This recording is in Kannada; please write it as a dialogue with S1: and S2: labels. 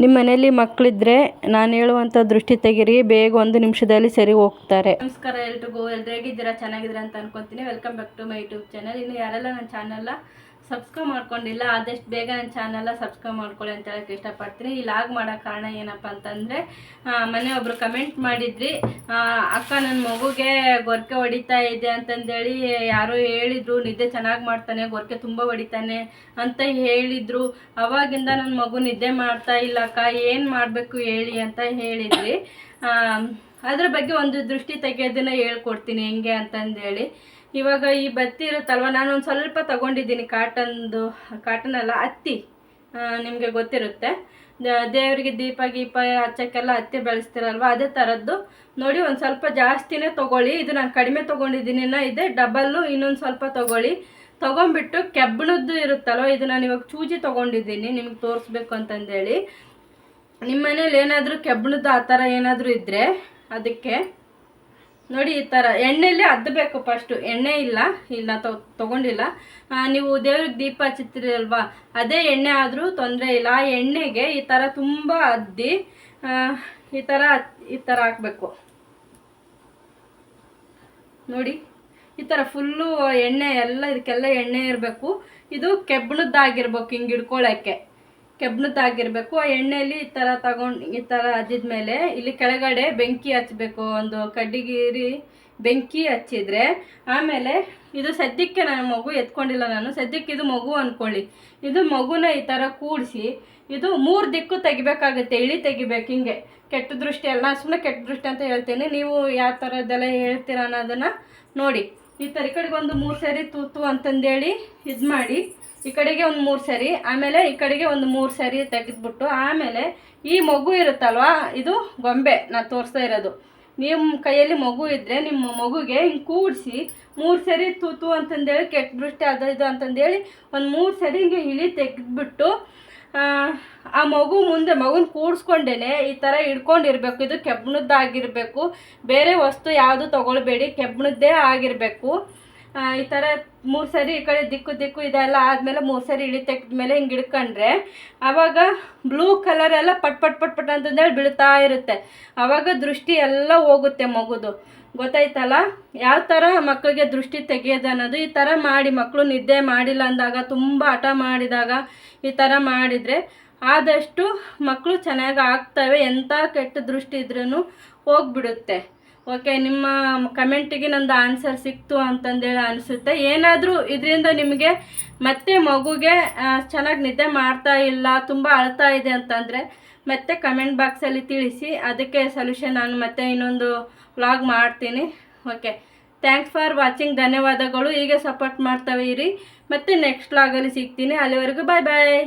S1: ನಿಮ್ಮ ಮನೆಯಲ್ಲಿ ಮಕ್ಕಳಿದ್ರೆ ನಾನು ಹೇಳುವಂಥ ದೃಷ್ಟಿ ತೆಗೀರಿ, ಬೇಗ 1 ನಿಮಿಷದಲ್ಲಿ ಸರಿ ಹೋಗ್ತಾರೆ.
S2: ನಮಸ್ಕಾರ ಎಲ್ರಿಗೂ. ಹೇಗಿದ್ದೀರಾ? ಚೆನ್ನಾಗಿದ್ದೀರಾ ಅಂತ ಅನ್ಕೊತೀನಿ. Welcome back to my YouTube channel. ಇನ್ನು ಯಾರೆಲ್ಲ ನನ್ನ ಚಾನಲ್ನ ಸಬ್ಸ್ಕ್ರೈಬ್ ಮಾಡ್ಕೊಂಡಿಲ್ಲ ಆದಷ್ಟು ಬೇಗ ನನ್ನ ಚಾನಲ್ನ ಸಬ್ಸ್ಕ್ರೈಬ್ ಮಾಡ್ಕೊಳ್ಳಿ ಅಂತ ಹೇಳಕ್ಕೆ ಇಷ್ಟಪಡ್ತೀನಿ. ಈ ಲಾಗ್ ಮಾಡೋ ಕಾರಣ ಏನಪ್ಪ ಅಂತಂದರೆ, ಮೊನ್ನೆ ಒಬ್ಬರು ಕಮೆಂಟ್ ಮಾಡಿದ್ರಿ, ಅಕ್ಕ ನನ್ನ ಮಗುಗೆ ಗೊರಕೆ ಹೊಡಿತಾ ಇದೆ ಅಂತಂದೇಳಿ ಯಾರೋ ಹೇಳಿದರು. ನಿದ್ದೆ ಚೆನ್ನಾಗಿ ಮಾಡ್ತಾನೆ, ಗೊರಕೆ ತುಂಬ ಹೊಡಿತಾನೆ ಅಂತ ಹೇಳಿದರು. ಅವಾಗಿಂದ ನನ್ನ ಮಗು ನಿದ್ದೆ ಮಾಡ್ತಾ ಇಲ್ಲ ಅಕ್ಕ, ಏನು ಮಾಡಬೇಕು ಹೇಳಿ ಅಂತ ಹೇಳಿದ್ರಿ. ಅದ್ರ ಬಗ್ಗೆ ಒಂದು ದೃಷ್ಟಿ ತೆಗೆಯೋದನ್ನು ಹೇಳ್ಕೊಡ್ತೀನಿ ಹೆಂಗೆ ಅಂತಂದೇಳಿ. ಇವಾಗ ಈ ಬತ್ತಿ ಇರುತ್ತಲ್ವ, ನಾನು ಒಂದು ಸ್ವಲ್ಪ ತೊಗೊಂಡಿದ್ದೀನಿ, ಕಾಟನ್ ಅಲ್ಲ, ಹತ್ತಿ, ನಿಮಗೆ ಗೊತ್ತಿರುತ್ತೆ, ದೇವರಿಗೆ ದೀಪ ಗೀಪ ಹಚ್ಚಕ್ಕೆಲ್ಲ ಹತ್ತಿ ಬೆಳೆಸ್ತಿರಲ್ವ, ಅದೇ ಥರದ್ದು ನೋಡಿ. ಒಂದು ಸ್ವಲ್ಪ ಜಾಸ್ತಿನೇ ತೊಗೊಳ್ಳಿ. ಇದು ನಾನು ಕಡಿಮೆ ತೊಗೊಂಡಿದ್ದೀನಿ, ಇದೆ ಡಬಲ್ಲು, ಇನ್ನೊಂದು ಸ್ವಲ್ಪ ತೊಗೊಂಬಿಟ್ಟು ಕೆಬ್ಬಣದ್ದು ಇರುತ್ತಲ್ವ, ಇದು ನಾನು ಇವಾಗ ಚೂಜಿ ತೊಗೊಂಡಿದ್ದೀನಿ ನಿಮಗೆ ತೋರಿಸ್ಬೇಕು ಅಂತಂದೇಳಿ. ನಿಮ್ಮ ಮನೇಲಿ ಏನಾದರೂ ಕೆಬ್ಬಣದ್ದು ಆ ಥರ ಏನಾದರೂ ಇದ್ದರೆ ಅದಕ್ಕೆ ನೋಡಿ ಈ ಥರ ಎಣ್ಣೆಯಲ್ಲಿ ಅದ್ದಬೇಕು. ಫಸ್ಟು ಎಣ್ಣೆ ಇಲ್ಲ ತೊಗೊಂಡಿಲ್ಲ, ನೀವು ದೇವ್ರಿಗೆ ದೀಪ ಹಚ್ಚುತ್ತೀರಲ್ವ, ಅದೇ ಎಣ್ಣೆ ಆದರೂ ತೊಂದರೆ ಇಲ್ಲ. ಆ ಎಣ್ಣೆಗೆ ಈ ಥರ ತುಂಬ ಅದ್ದಿ ಈ ಥರ ಹಾಕಬೇಕು ನೋಡಿ. ಈ ಥರ ಫುಲ್ಲು ಎಣ್ಣೆ ಎಲ್ಲ, ಇದಕ್ಕೆಲ್ಲ ಎಣ್ಣೆ ಇರಬೇಕು. ಇದು ಕೆಬ್ಬಣದ್ದಾಗಿರ್ಬೇಕು, ಹಿಂಗೆ ಹಿಡ್ಕೊಳ್ಳೋಕ್ಕೆ ಕೆಬ್ಬಣದ್ದಾಗಿರಬೇಕು. ಆ ಎಣ್ಣೆಯಲ್ಲಿ ಈ ಥರ ಈ ಥರ ಅದ್ದಿದ್ಮೇಲೆ ಇಲ್ಲಿ ಕೆಳಗಡೆ ಬೆಂಕಿ ಹಚ್ಚಬೇಕು, ಒಂದು ಕಡ್ಡಿಗೀರಿ ಬೆಂಕಿ ಹಚ್ಚಿದ್ರೆ ಆಮೇಲೆ ಇದು ಸದ್ಯಕ್ಕೆ ನಾನು ಮಗು ಎತ್ಕೊಂಡಿಲ್ಲ, ನಾನು ಸದ್ಯಕ್ಕೆ ಇದು ಮಗು ಅಂದ್ಕೊಳ್ಳಿ. ಇದು ಮಗುನ ಈ ಥರ ಕೂಡಿಸಿ ಇದು 3 ದಿಕ್ಕು ತೆಗಿಬೇಕಾಗುತ್ತೆ, ಇಳಿ ತೆಗಿಬೇಕು. ಹಿಂಗೆ ಕೆಟ್ಟ ದೃಷ್ಟಿ ಅಲ್ಲ, ಸುಮ್ಮನೆ ಕೆಟ್ಟ ದೃಷ್ಟಿ ಅಂತ ಹೇಳ್ತೇನೆ, ನೀವು ಯಾವ ಥರದ್ದೆಲ್ಲ ಹೇಳ್ತೀರ ಅನ್ನೋದನ್ನು ನೋಡಿ. ಈ ಥರ ಈ ಕಡೆಗೆ ಒಂದು 3 ಸರಿ ತೂತು ಅಂತಂದೇಳಿ ಇದು ಮಾಡಿ, ಈ ಕಡೆಗೆ ಒಂದು 3 ಸರಿ, ಆಮೇಲೆ ಈ ಕಡೆಗೆ ಒಂದು 3 ಸರಿ ತೆಗೆದ್ಬಿಟ್ಟು, ಆಮೇಲೆ ಈ ಮಗು ಇರುತ್ತಲ್ವ, ಇದು ಗೊಂಬೆ ನಾನು ತೋರಿಸ್ತಾ ಇರೋದು. ನಿಮ್ಮ ಕೈಯಲ್ಲಿ ಮಗು ಇದ್ದರೆ ನಿಮ್ಮ ಮಗುಗೆ ಹಿಂಗೆ ಕೂಡಿಸಿ 3 ಸರಿ ತೂತು ಅಂತಂದೇಳಿ, ಕೆಟ್ಟ ದೃಷ್ಟಿ ಅದು ಇದು ಅಂತಂದೇಳಿ ಒಂದು 3 ಸರಿ ಹಿಂಗೆ ಇಳಿ ತೆಗೆದ್ಬಿಟ್ಟು, ಆ ಮಗು ಮುಂದೆ ಮಗುನ ಕೂಡಿಸ್ಕೊಂಡೇ ಈ ಥರ ಹಿಡ್ಕೊಂಡಿರ್ಬೇಕು. ಇದು ಕೆಬ್ಬಣದ್ದಾಗಿರಬೇಕು, ಬೇರೆ ವಸ್ತು ಯಾವುದು ತೊಗೊಳ್ಬೇಡಿ, ಕೆಬ್ಬಣದ್ದೇ ಆಗಿರಬೇಕು. ಈ ಥರ 3 ಸರಿ ಈ ಕಡೆ ದಿಕ್ಕು ಇದೆಲ್ಲ ಆದಮೇಲೆ 3 ಸರಿ ಇಳಿ ತೆಗೆದ್ಮೇಲೆ ಹಿಂಗೆ ಹಿಡ್ಕೊಂಡ್ರೆ ಆವಾಗ ಬ್ಲೂ ಕಲರ್ ಎಲ್ಲ ಪಟ್ ಅಂತಂದೇಳಿ ಬೀಳ್ತಾ ಇರುತ್ತೆ. ಆವಾಗ ದೃಷ್ಟಿ ಎಲ್ಲ ಹೋಗುತ್ತೆ ಮಗುದು. ಗೊತ್ತಾಯ್ತಲ್ಲ ಯಾವ ಥರ ಮಕ್ಕಳಿಗೆ ದೃಷ್ಟಿ ತೆಗೆಯೋದು ಅನ್ನೋದು. ಈ ಥರ ಮಾಡಿ, ಮಕ್ಕಳು ನಿದ್ದೆ ಮಾಡಿಲ್ಲ ಅಂದಾಗ, ತುಂಬ ಹಠ ಮಾಡಿದಾಗ ಈ ಥರ ಮಾಡಿದರೆ ಆದಷ್ಟು ಮಕ್ಕಳು ಚೆನ್ನಾಗಿ ಆಗ್ತವೆ, ಎಂಥ ಕೆಟ್ಟ ದೃಷ್ಟಿ ಇದ್ರೂ ಹೋಗ್ಬಿಡುತ್ತೆ. ಓಕೆ, ನಿಮ್ಮ ಕಮೆಂಟಿಗೆ ನಂದು ಆನ್ಸರ್ ಸಿಕ್ತು ಅಂತಂದೇಳಿ ಅನಿಸುತ್ತೆ. ಏನಾದರೂ ಇದರಿಂದ ನಿಮಗೆ ಮತ್ತೆ ಮಗುಗೆ ಚೆನ್ನಾಗಿ ನಿದ್ದೆ ಮಾಡ್ತಾ ಇಲ್ಲ, ತುಂಬ ಅಳ್ತಾ ಇದೆ ಅಂತಂದರೆ ಮತ್ತೆ ಕಮೆಂಟ್ ಬಾಕ್ಸಲ್ಲಿ ತಿಳಿಸಿ, ಅದಕ್ಕೆ ಸೊಲ್ಯೂಷನ್ ನಾನು ಮತ್ತೆ ಇನ್ನೊಂದು ವ್ಲಾಗ್ ಮಾಡ್ತೀನಿ. ಓಕೆ, ಥ್ಯಾಂಕ್ಸ್ ಫಾರ್ ವಾಚಿಂಗ್, ಧನ್ಯವಾದಗಳು. ಹೀಗೆ ಸಪೋರ್ಟ್ ಮಾಡ್ತಾವೆ ಇರಿ. ಮತ್ತೆ ನೆಕ್ಸ್ಟ್ ವ್ಲಾಗಲ್ಲಿ ಸಿಗ್ತೀನಿ. ಅಲ್ಲಿವರೆಗೂ ಬಾಯ್.